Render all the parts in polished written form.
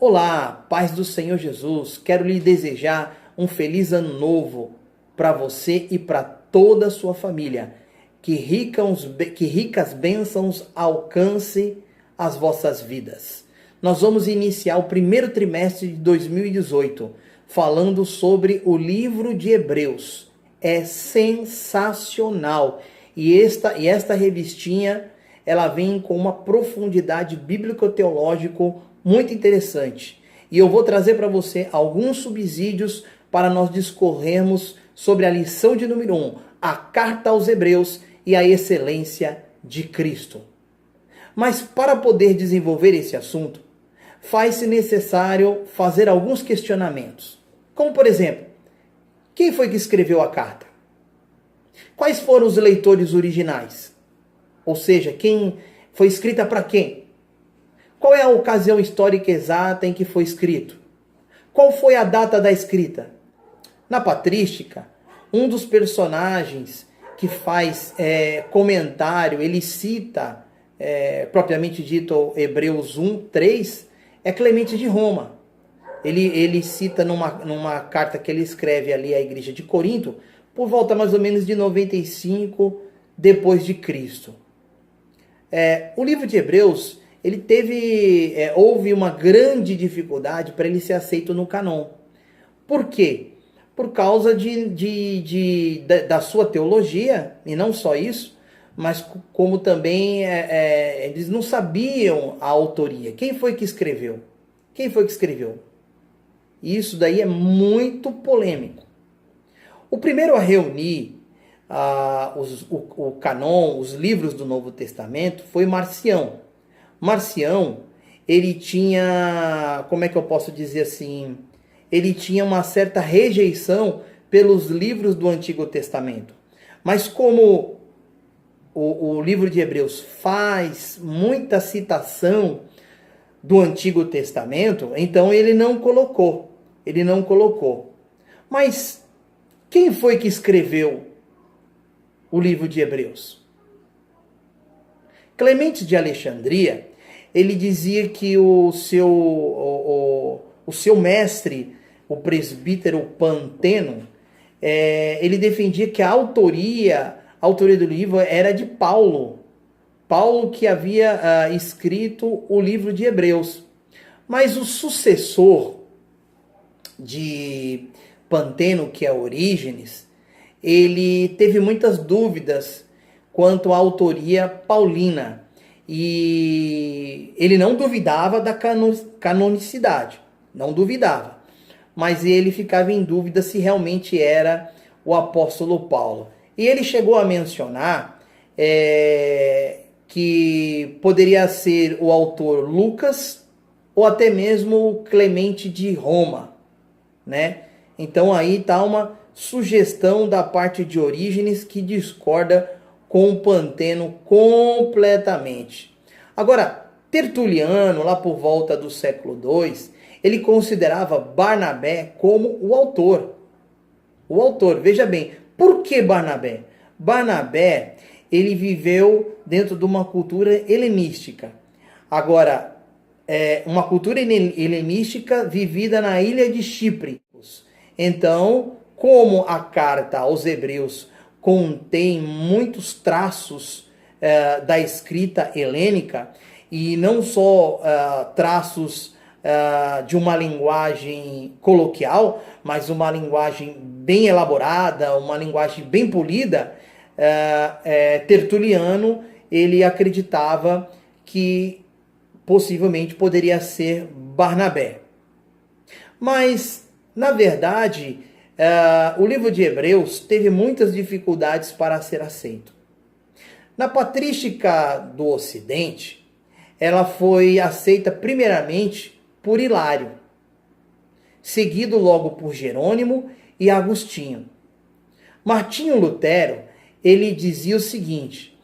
Olá, paz do Senhor Jesus. Quero lhe desejar um feliz ano novo para você e para toda a sua família. Que ricas bênçãos alcance as vossas vidas. Nós vamos iniciar o primeiro trimestre de 2018 falando sobre o livro de Hebreus. É sensacional. E esta revistinha, ela vem com uma profundidade bíblico-teológico muito interessante. E eu vou trazer para você alguns subsídios para nós discorrermos sobre a lição de número 1, a carta aos Hebreus e a excelência de Cristo. Mas para poder desenvolver esse assunto, faz-se necessário fazer alguns questionamentos. Como, por exemplo, quem foi que escreveu a carta? Quais foram os leitores originais? Ou seja, quem foi escrita para quem? Qual é a ocasião histórica exata em que foi escrito? Qual foi a data da escrita? Na patrística, um dos personagens que faz comentário, ele cita, propriamente dito, Hebreus 1:3, é Clemente de Roma. Ele cita numa carta que ele escreve ali à igreja de Corinto, por volta mais ou menos de 95 depois de Cristo. O livro de Hebreus, houve uma grande dificuldade para ele ser aceito no canon. Por quê? Por causa da sua teologia, e não só isso, mas como também eles não sabiam a autoria. Quem foi que escreveu? Quem foi que escreveu? Isso daí é muito polêmico. O primeiro a reunir o canon, os livros do Novo Testamento, foi Marcião. Marcião, ele tinha, como é que eu posso dizer assim, ele tinha uma certa rejeição pelos livros do Antigo Testamento. Mas como o livro de Hebreus faz muita citação do Antigo Testamento, então ele não colocou. Mas quem foi que escreveu o livro de Hebreus? Clemente de Alexandria, ele dizia que o seu mestre, o presbítero Panteno, ele defendia que a autoria do livro era de Paulo. Paulo que havia escrito o livro de Hebreus. Mas o sucessor de Panteno, que é Orígenes, ele teve muitas dúvidas quanto à autoria paulina. E ele não duvidava da canonicidade, não duvidava. Mas ele ficava em dúvida se realmente era o apóstolo Paulo. E ele chegou a mencionar que poderia ser o autor Lucas ou até mesmo Clemente de Roma, né? Então aí está uma sugestão da parte de Orígenes que discorda com o Panteno completamente. Agora, Tertuliano, lá por volta do século II, ele considerava Barnabé como o autor. O autor, veja bem, por que Barnabé? Barnabé, ele viveu dentro de uma cultura helenística. Agora, uma cultura helenística vivida na ilha de Chipre. Então, como a carta aos Hebreus contém muitos traços da escrita helênica, e não só traços de uma linguagem coloquial, mas uma linguagem bem elaborada, uma linguagem bem polida, Tertuliano, ele acreditava que possivelmente poderia ser Barnabé. Mas, na verdade, o livro de Hebreus teve muitas dificuldades para ser aceito. Na patrística do Ocidente, ela foi aceita primeiramente por Hilário, seguido logo por Jerônimo e Agostinho. Martinho Lutero, ele dizia o seguinte,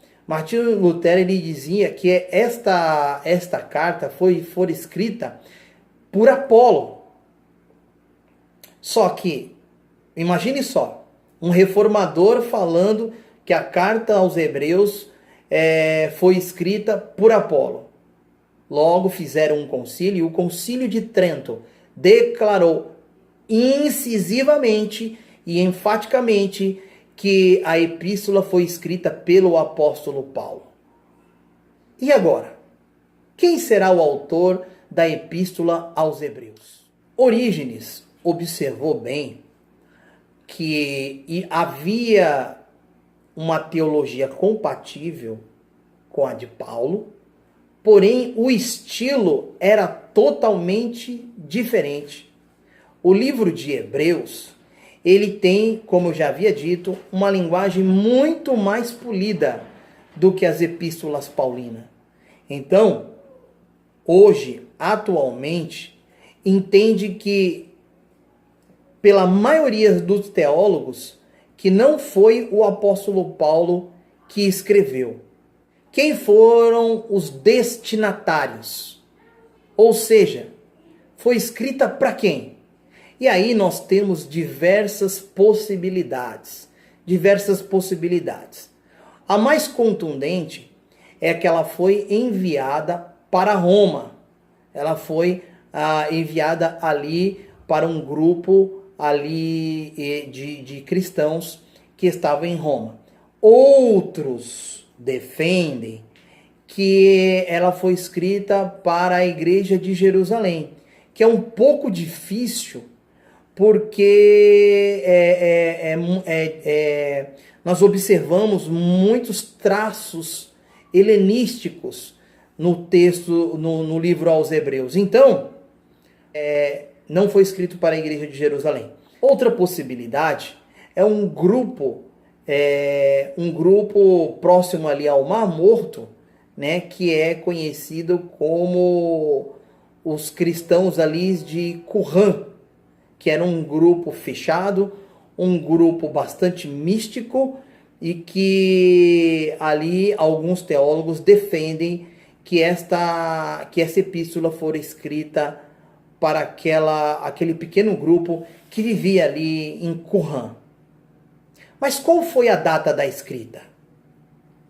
ele dizia que esta carta foi escrita por Apolo. Só que, imagine só, um reformador falando que a carta aos Hebreus foi escrita por Apolo. Logo fizeram um concílio, e o Concílio de Trento declarou incisivamente e enfaticamente que a epístola foi escrita pelo apóstolo Paulo. E agora? Quem será o autor da epístola aos Hebreus? Orígenes observou bem que havia uma teologia compatível com a de Paulo, porém o estilo era totalmente diferente. O livro de Hebreus, ele tem, como eu já havia dito, uma linguagem muito mais polida do que as epístolas paulinas. Então, hoje, atualmente, entende que, pela maioria dos teólogos, que não foi o apóstolo Paulo que escreveu. Quem foram os destinatários? Ou seja, foi escrita para quem? E aí nós temos diversas possibilidades. A mais contundente é que ela foi enviada para Roma. Ela foi enviada ali para um grupo ali de cristãos que estavam em Roma. Outros defendem que ela foi escrita para a igreja de Jerusalém, que é um pouco difícil, porque nós observamos muitos traços helenísticos no texto, no livro aos Hebreus. Então, não foi escrito para a igreja de Jerusalém. Outra possibilidade é um grupo próximo ali ao Mar Morto, né, que é conhecido como os cristãos ali de Qumran, que era um grupo fechado, um grupo bastante místico, e que ali alguns teólogos defendem que essa epístola for escrita para aquele pequeno grupo que vivia ali em Qumran. Mas qual foi a data da escrita?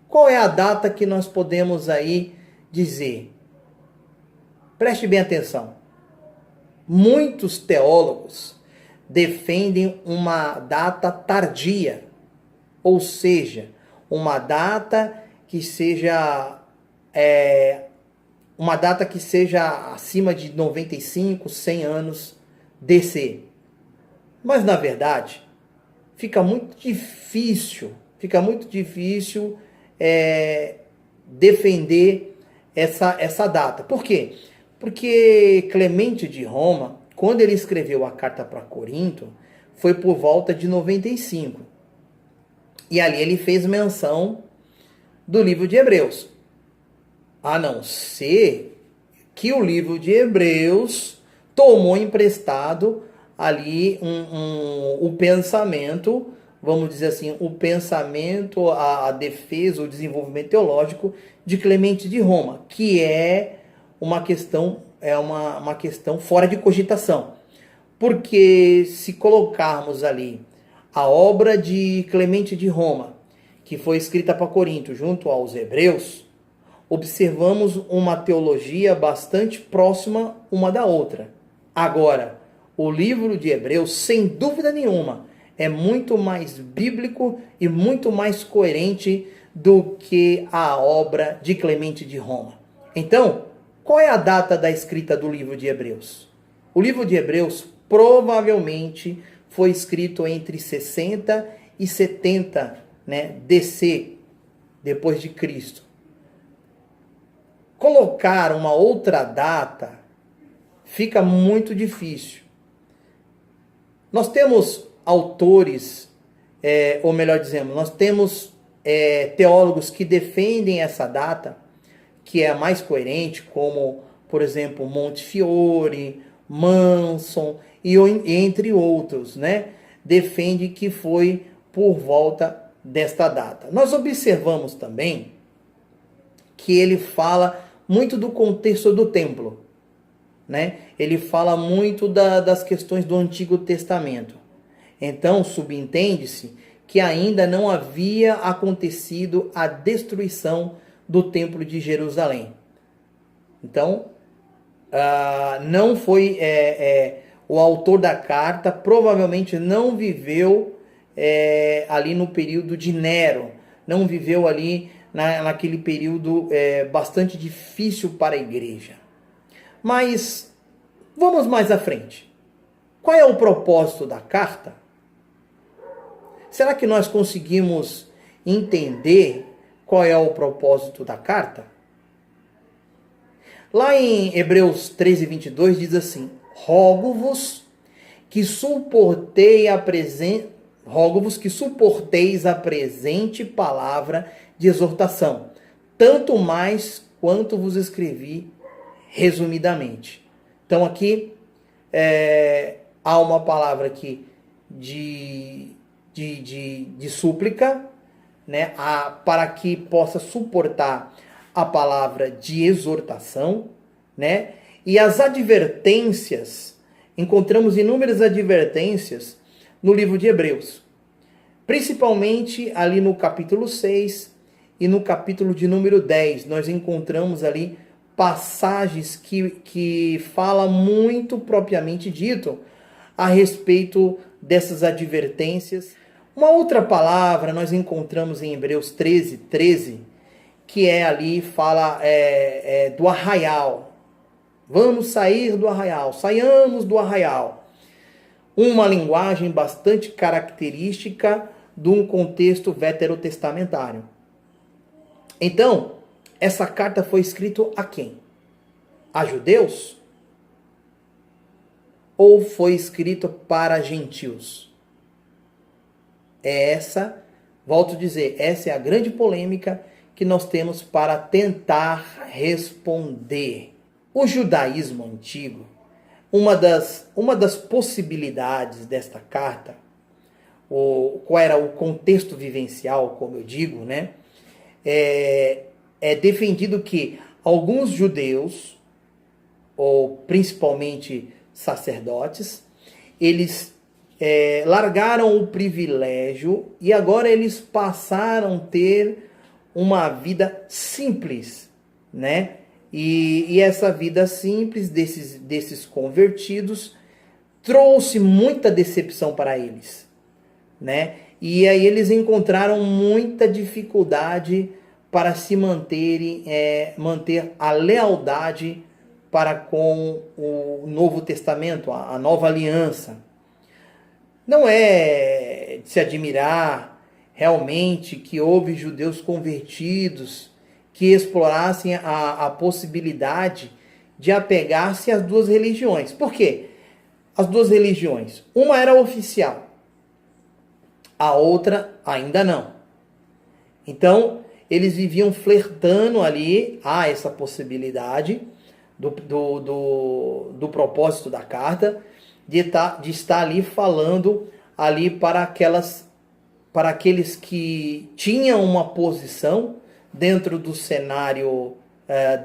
Qual é a data que nós podemos aí dizer? Preste bem atenção. Muitos teólogos defendem uma data tardia, ou seja, uma data que seja acima de 95, 100 anos DC. Mas na verdade, fica muito difícil defender essa data. Por quê? Porque Clemente de Roma, quando ele escreveu a carta para Corinto, foi por volta de 95. E ali ele fez menção do livro de Hebreus. A não ser que o livro de Hebreus tomou emprestado ali o pensamento, vamos dizer assim, o pensamento, a defesa, o desenvolvimento teológico de Clemente de Roma, que é uma questão fora de cogitação. Porque se colocarmos ali a obra de Clemente de Roma, que foi escrita para Corinto, junto aos Hebreus, observamos uma teologia bastante próxima uma da outra. Agora, o livro de Hebreus, sem dúvida nenhuma, é muito mais bíblico e muito mais coerente do que a obra de Clemente de Roma. Então, qual é a data da escrita do livro de Hebreus? O livro de Hebreus provavelmente foi escrito entre 60 e 70, DC, depois de Cristo. Colocar uma outra data fica muito difícil. Nós temos autores, ou melhor dizendo, nós temos teólogos que defendem essa data, que é a mais coerente, como, por exemplo, Montefiore, Manson, e entre outros, defende que foi por volta desta data. Nós observamos também que ele fala muito do contexto do templo, Ele fala muito das questões do Antigo Testamento. Então, subentende-se que ainda não havia acontecido a destruição do Templo de Jerusalém. Então, não foi o autor da carta, provavelmente não viveu ali no período de Nero, não viveu ali naquele período bastante difícil para a igreja. Mas vamos mais à frente. Qual é o propósito da carta? Será que nós conseguimos entender qual é o propósito da carta? Lá em Hebreus 13, 22 diz assim: Rogo-vos que suporteis a presente palavra de exortação, tanto mais quanto vos escrevi resumidamente. Então aqui há uma palavra aqui de súplica, né, para que possa suportar a palavra de exortação, né? E as advertências, encontramos inúmeras advertências no livro de Hebreus, principalmente ali no capítulo 6 e no capítulo de número 10, nós encontramos ali passagens que falam muito propriamente dito a respeito dessas advertências. Uma outra palavra nós encontramos em Hebreus 13, 13, que ali fala do arraial. Vamos sair do arraial, saiamos do arraial. Uma linguagem bastante característica de um contexto veterotestamentário. Então, essa carta foi escrita a quem? A judeus? Ou foi escrita para gentios? Volto a dizer, essa é a grande polêmica que nós temos para tentar responder. O judaísmo antigo, uma das possibilidades desta carta, qual era o contexto vivencial, como eu digo, né? É defendido que alguns judeus, ou principalmente sacerdotes, eles largaram o privilégio e agora eles passaram a ter uma vida simples, né? E essa vida simples desses convertidos trouxe muita decepção para eles, né? E aí eles encontraram muita dificuldade para se manter a lealdade para com o Novo Testamento, a Nova Aliança. Não é de se admirar realmente que houve judeus convertidos que explorassem a possibilidade de apegar-se às duas religiões. Por quê? As duas religiões. Uma era oficial, a outra ainda não. Então, eles viviam flertando ali essa possibilidade do propósito da carta, de estar ali falando ali para aqueles que tinham uma posição dentro do cenário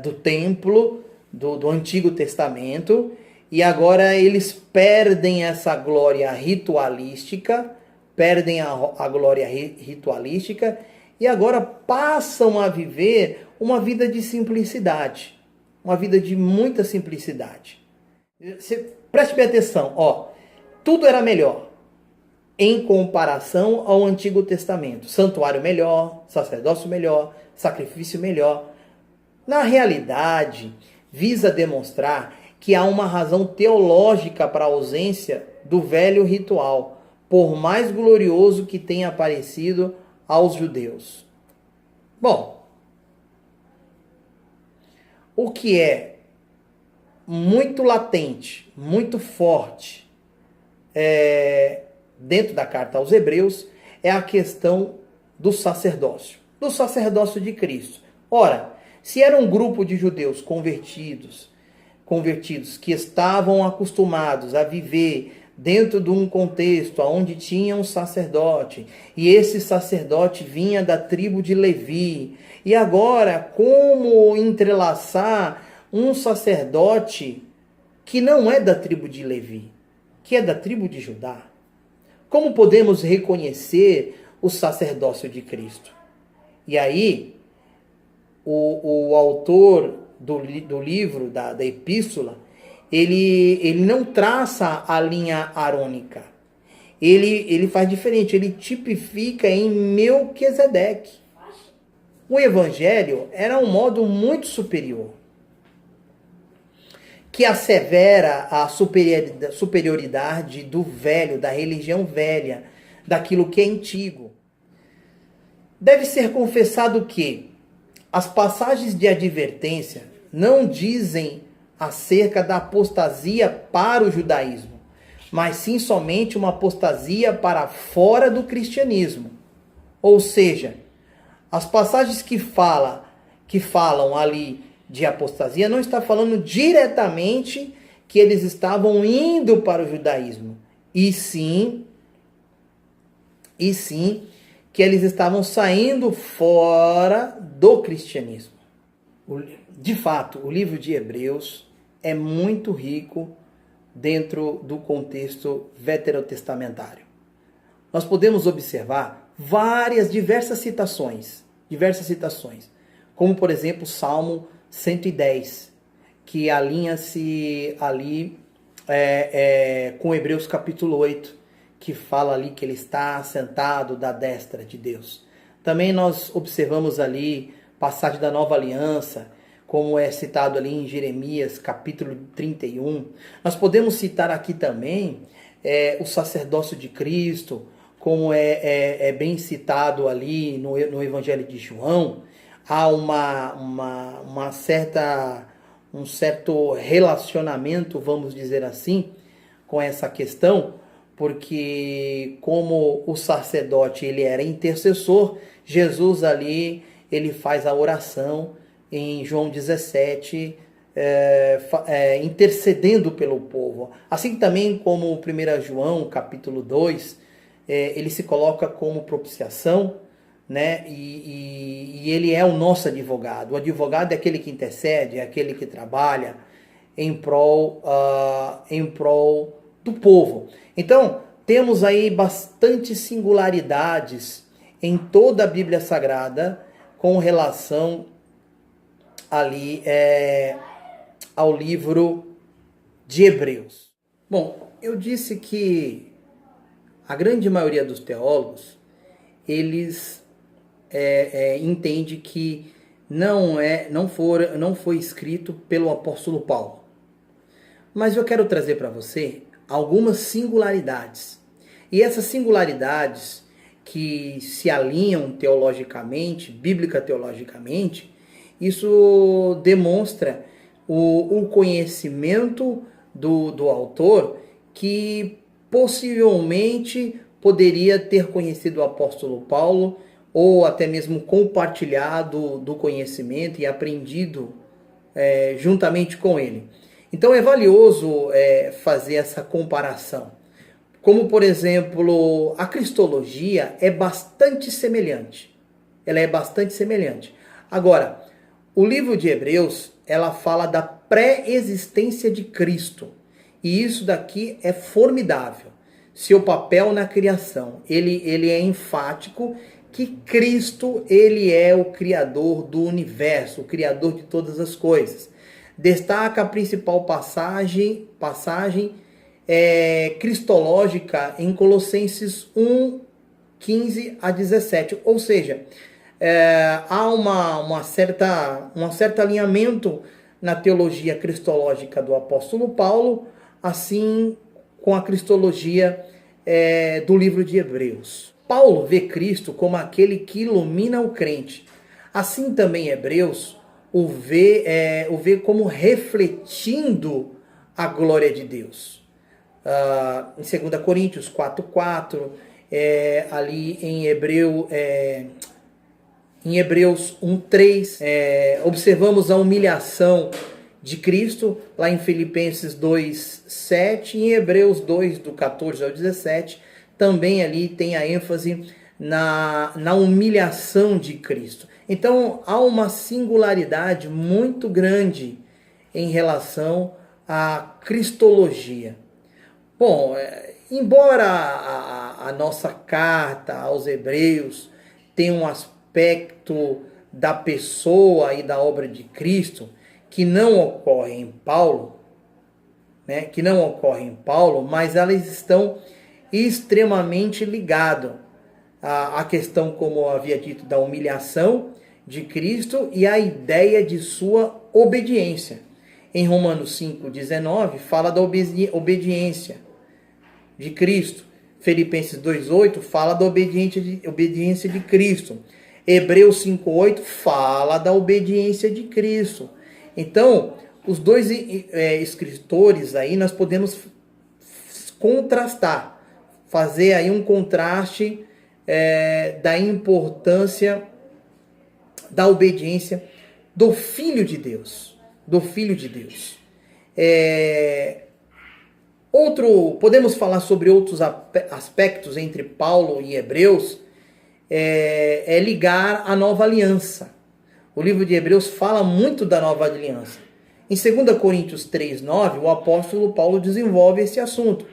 do templo, do Antigo Testamento, e agora eles perdem essa glória ritualística, e agora passam a viver uma vida de simplicidade, uma vida de muita simplicidade. Preste bem atenção, tudo era melhor em comparação ao Antigo Testamento. Santuário melhor, sacerdócio melhor, sacrifício melhor. Na realidade, visa demonstrar que há uma razão teológica para a ausência do velho ritual, por mais glorioso que tenha parecido aos judeus. Bom, o que é muito latente, muito forte dentro da carta aos Hebreus é a questão do sacerdócio de Cristo. Ora, se era um grupo de judeus convertidos que estavam acostumados a viver dentro de um contexto onde tinha um sacerdote, e esse sacerdote vinha da tribo de Levi, e agora como entrelaçar um sacerdote que não é da tribo de Levi, que é da tribo de Judá? Como podemos reconhecer o sacerdócio de Cristo? E aí, o autor do livro, da epístola, ele não traça a linha arônica. Ele faz diferente, ele tipifica em Melquisedeque. O evangelho era um modo muito superior, que assevera a superioridade do velho, da religião velha, daquilo que é antigo. Deve ser confessado que as passagens de advertência não dizem acerca da apostasia para o judaísmo, mas sim somente uma apostasia para fora do cristianismo. Ou seja, as passagens que falam ali de apostasia não está falando diretamente que eles estavam indo para o judaísmo, e sim que eles estavam saindo fora do cristianismo. De fato, o livro de Hebreus é muito rico dentro do contexto veterotestamentário. Nós podemos observar diversas citações, como por exemplo Salmo 110, que alinha-se ali com Hebreus capítulo 8, que fala ali que ele está sentado da destra de Deus. Também nós observamos ali passagem da Nova Aliança, como é citado ali em Jeremias capítulo 31. Nós podemos citar aqui também o sacerdócio de Cristo, como é bem citado ali no Evangelho de João. Há um certo relacionamento, vamos dizer assim, com essa questão, porque como o sacerdote ele era intercessor, Jesus ali ele faz a oração em João 17, intercedendo pelo povo. Assim também como 1 João capítulo 2, ele se coloca como propiciação, né? E ele é o nosso advogado. O advogado é aquele que intercede, é aquele que trabalha em prol do povo. Então, temos aí bastante singularidades em toda a Bíblia Sagrada com relação ali ao livro de Hebreus. Bom, eu disse que a grande maioria dos teólogos, eles entende que não foi escrito pelo apóstolo Paulo. Mas eu quero trazer para você algumas singularidades. E essas singularidades que se alinham teologicamente, bíblica-teologicamente, isso demonstra o conhecimento do autor, que possivelmente poderia ter conhecido o apóstolo Paulo, ou até mesmo compartilhado do conhecimento e aprendido juntamente com ele. Então é valioso fazer essa comparação. Como, por exemplo, a cristologia é bastante semelhante. Ela é bastante semelhante. Agora, o livro de Hebreus, ela fala da pré-existência de Cristo. E isso daqui é formidável. Seu papel na criação. Ele é enfático que Cristo, ele é o Criador do universo, o Criador de todas as coisas. Destaca a principal passagem cristológica em Colossenses 1, 15 a 17. Ou seja, há um certo alinhamento na teologia cristológica do apóstolo Paulo, assim com a cristologia do livro de Hebreus. Paulo vê Cristo como aquele que ilumina o crente. Assim também Hebreus o vê como refletindo a glória de Deus. Em 2 Coríntios 4:4, ali em Hebreus 1:3, observamos a humilhação de Cristo, lá em Filipenses 2:7, e em Hebreus 2, do 14 ao 17, também ali tem a ênfase na humilhação de Cristo. Então, há uma singularidade muito grande em relação à cristologia. Bom, embora a nossa carta aos Hebreus tenha um aspecto da pessoa e da obra de Cristo, que não ocorrem em Paulo, né, mas elas estão extremamente ligadas à questão, como eu havia dito, da humilhação de Cristo e a ideia de sua obediência. Em Romanos 5,19 fala da obediência de Cristo. Filipenses 2,8 fala da obediência de Cristo. Hebreus 5,8 fala da obediência de Cristo. Então, os dois escritores aí, nós podemos contrastar, fazer aí um contraste da importância da obediência do Filho de Deus. Podemos falar sobre outros aspectos entre Paulo e Hebreus, ligar a nova aliança. O livro de Hebreus fala muito da nova aliança. Em 2 Coríntios 3,9, o apóstolo Paulo desenvolve esse assunto.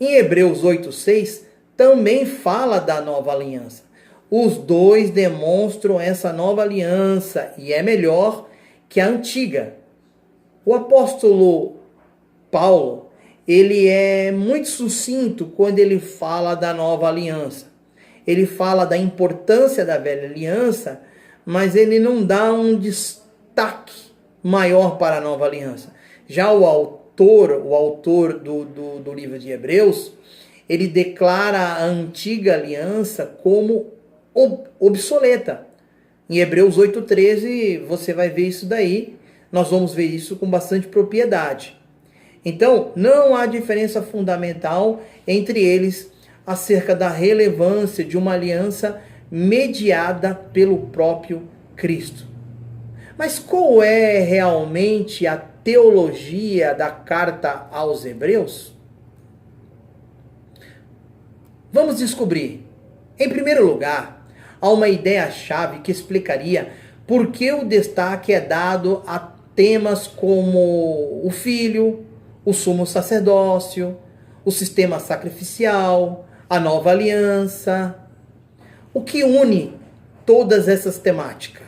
Em Hebreus 8,6, também fala da nova aliança. Os dois demonstram essa nova aliança e é melhor que a antiga. O apóstolo Paulo, ele é muito sucinto quando ele fala da nova aliança. Ele fala da importância da velha aliança, mas ele não dá um destaque maior para a nova aliança. Já o autor do livro de Hebreus, ele declara a antiga aliança como obsoleta. Em Hebreus 8,13 você vai ver isso daí, nós vamos ver isso com bastante propriedade. Então, não há diferença fundamental entre eles acerca da relevância de uma aliança mediada pelo próprio Cristo. Mas qual é realmente a teologia da carta aos Hebreus? Vamos descobrir. Em primeiro lugar, há uma ideia-chave que explicaria por que o destaque é dado a temas como o Filho, o sumo sacerdócio, o sistema sacrificial, a nova aliança. O que une todas essas temáticas?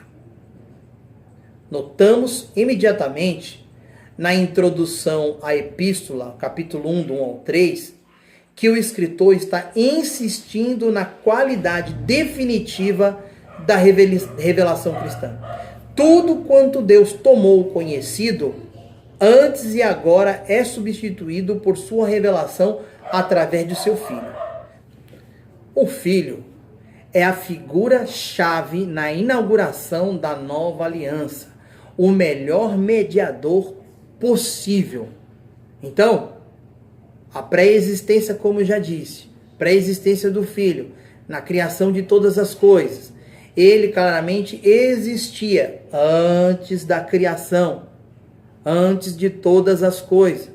Notamos imediatamente na introdução à epístola, capítulo 1, do 1 ao 3, que o escritor está insistindo na qualidade definitiva da revelação cristã. Tudo quanto Deus tomou conhecido antes e agora é substituído por sua revelação através de seu Filho. O Filho é a figura-chave na inauguração da nova aliança, o melhor mediador possível. Então, a pré-existência, como eu já disse, pré-existência do Filho, na criação de todas as coisas. Ele claramente existia antes da criação, antes de todas as coisas.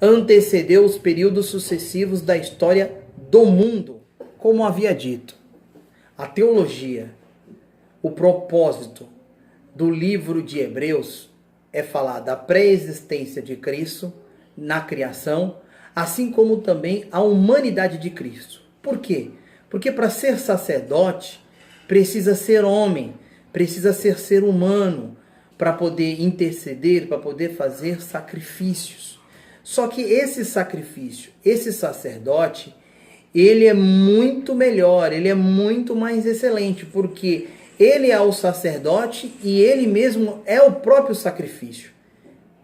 Antecedeu os períodos sucessivos da história do mundo. Como havia dito, a teologia, o propósito do livro de Hebreus é falar da pré-existência de Cristo na criação, assim como também a humanidade de Cristo. Por quê? Porque para ser sacerdote, precisa ser homem, precisa ser ser humano, para poder interceder, para poder fazer sacrifícios. Só que esse sacrifício, esse sacerdote, ele é muito melhor, ele é muito mais excelente, porque ele é o sacerdote e ele mesmo é o próprio sacrifício.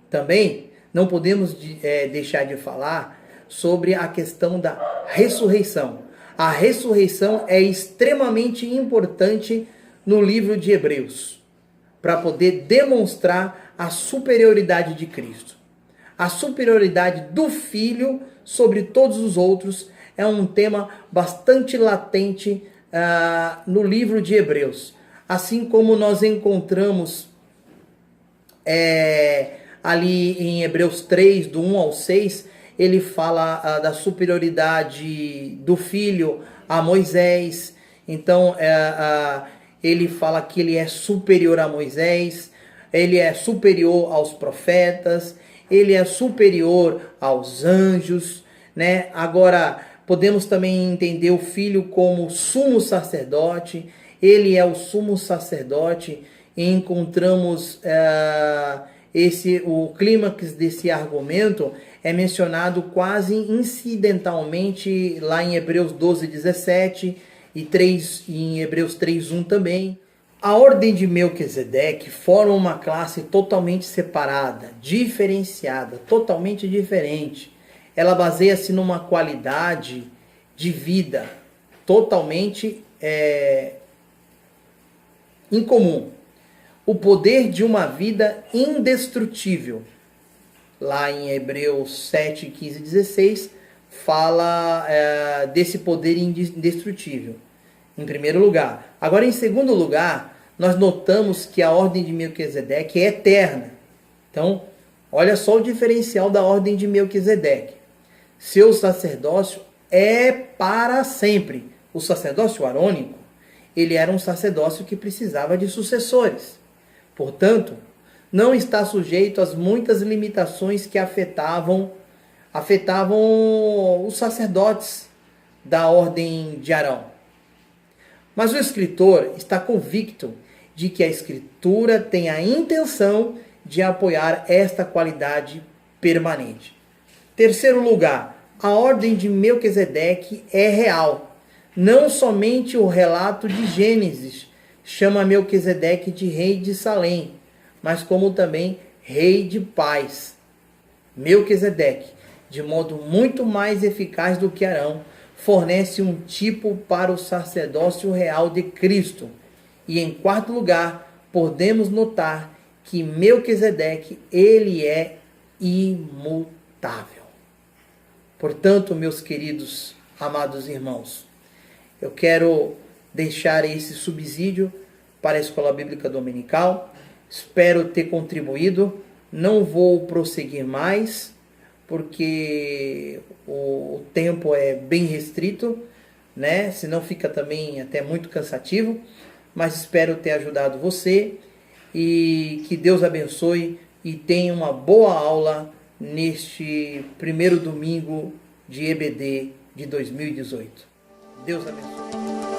Também não podemos deixar de falar sobre a questão da ressurreição. A ressurreição é extremamente importante no livro de Hebreus, para poder demonstrar a superioridade de Cristo. A superioridade do Filho sobre todos os outros é um tema bastante latente no livro de Hebreus. Assim como nós encontramos ali em Hebreus 3, do 1 ao 6, ele fala da superioridade do Filho a Moisés. Então, ele fala que ele é superior a Moisés, ele é superior aos profetas, ele é superior aos anjos, né? Agora, podemos também entender o Filho como sumo sacerdote. Ele é o sumo sacerdote e encontramos o clímax desse argumento é mencionado quase incidentalmente lá em Hebreus 12:17 e em Hebreus 3:1 também. A ordem de Melquisedeque forma uma classe totalmente separada, diferenciada, totalmente diferente. Ela baseia-se numa qualidade de vida totalmente incomum. O poder de uma vida indestrutível. Lá em Hebreus 7, 15 e 16, fala desse poder indestrutível, em primeiro lugar. Agora, em segundo lugar, nós notamos que a ordem de Melquisedeque é eterna. Então, olha só o diferencial da ordem de Melquisedeque. Seu sacerdócio é para sempre. O sacerdócio arônico, ele era um sacerdócio que precisava de sucessores. Portanto, não está sujeito às muitas limitações que afetavam os sacerdotes da ordem de Arão. Mas o escritor está convicto de que a Escritura tem a intenção de apoiar esta qualidade permanente. Terceiro lugar, a ordem de Melquisedeque é real. Não somente o relato de Gênesis chama Melquisedeque de rei de Salém, mas como também rei de paz. Melquisedeque, de modo muito mais eficaz do que Arão, fornece um tipo para o sacerdócio real de Cristo. E em quarto lugar, podemos notar que Melquisedeque, ele é imutável. Portanto, meus queridos, amados irmãos, eu quero deixar esse subsídio para a Escola Bíblica Dominical. Espero ter contribuído. Não vou prosseguir mais, porque o tempo é bem restrito, né? Senão fica também até muito cansativo. Mas espero ter ajudado você e que Deus abençoe e tenha uma boa aula neste primeiro domingo de EBD de 2018. Deus abençoe.